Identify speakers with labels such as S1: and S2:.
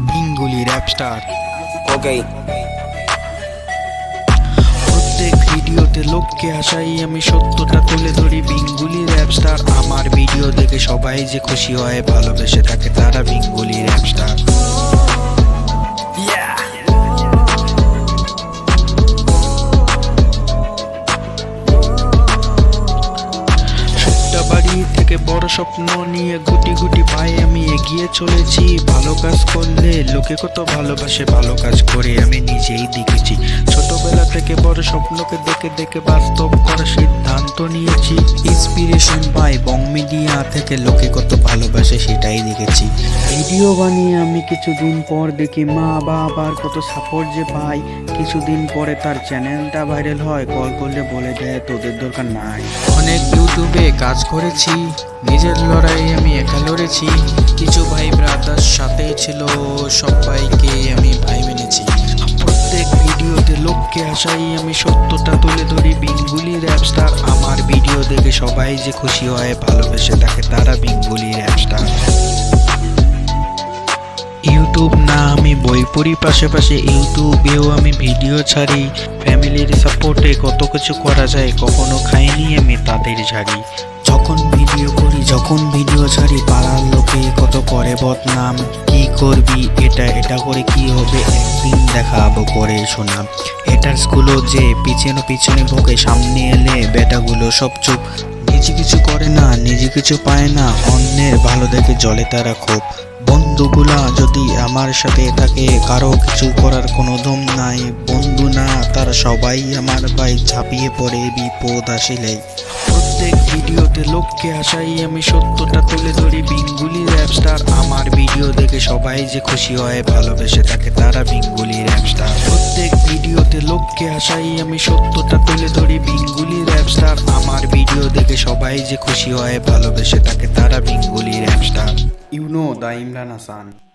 S1: Bengali rap star.
S2: ওকে,
S1: প্রত্যেক ভিডিওতে লোককে হাসাই, আমি সত্যটা তুলে ধরি। Bengali rap star. আমার ভিডিও দেখে সবাই যে খুশি হয়, ভালোবেসে থাকে তারা বেঙ্গলি র‍্যাপ স্টার। বাড়ি থেকে বড় স্বপ্ন নিয়ে গুটি গুটি পায়ে আমি এগিয়ে চলেছি। ভালো কাজ করলে লোকে কত ভালোবাসে, ভালো কাজ করে আমি নিজেই দেখেছি। ছোটবেলা থেকে বড় স্বপ্নকে দেখে দেখে বাস্তব করার সিদ্ধান্ত নিয়েছি। ইন্সপিরেশন পাই বং মিডিয়া থেকে, লোকে কত ভালোবাসে সেটাই দেখেছি। ভিডিও বানিয়ে আমি কিছুদিন পর দেখি মা বাবার কত সাপোর্ট যে পাই। কিছুদিন পরে তার চ্যানেলটা ভাইরাল হয়, কল করলে বলে দেয় তোদের দরকার নাই। অনেক ইউটিউবে কাজ করেছি, নিজের লড়াই আমি একা লড়েছি। কিছু ভাই ব্রাদার সাথে ছিল, সবাইকে আমি ভাই মেনেছি। প্রত্যেক ভিডিওতে লোককে হাসাই, আমি সত্যটা তুলে ধরি। Bengali rap star. আমার ভিডিও দেখে সবাই যে খুশি হয়, ভালোবেসে থাকে তারা বেঙ্গলি র‍্যাপ স্টার। ইউটিউব না আমি বই পড়ি, পাশাপাশি ইউটিউবেও আমি ভিডিও ছাড়ি। ফ্যামিলির সাপোর্টে কত কিছু করা যায়, কখনো খাইনি আমি তাদের ঝাড়ি। যখন ভিডিও ছাড়ি পাড়ার লোকে কত করে বদনাম। কি করবি, এটা করে কি হবে, একদিন দেখাবো করে শোনাম। হেটার্সগুলো যে পিছনে ভোগে, সামনে এলে বেটাগুলো সব চুপ। নিজে কিছু করে না, নিজে কিছু পায় না, অন্যের ভালো দেখে জ্বলে তারা খুব। বন্ধুগুলা যদি আমার সাথে থাকে, কারো কিছু করার কোনো দম নাই। বন্ধু না তারা সবাই আমার ভাই, ঝাঁপিয়ে পড়ে বিপদ আসিলে। প্রত্যেক ভিডিওতে লোককে হাসাই, আমি সত্যটা তুলে ধরি। Bengali rap star. আমার ভিডিও দেখে সবাই যে খুশি হয়, ভালোবেসে থাকে তারা বেঙ্গলি র‍্যাপ স্টার। প্রত্যেক ভিডিওতে লোককে হাসাই, আমি সত্যটা তুলে ধরি। Bengali rap star. আমার ভিডিও দেখে সবাই যে খুশি হয়, ভালোবেসে থাকে তারা Bengali rap star.
S3: You know the Imran Hassan.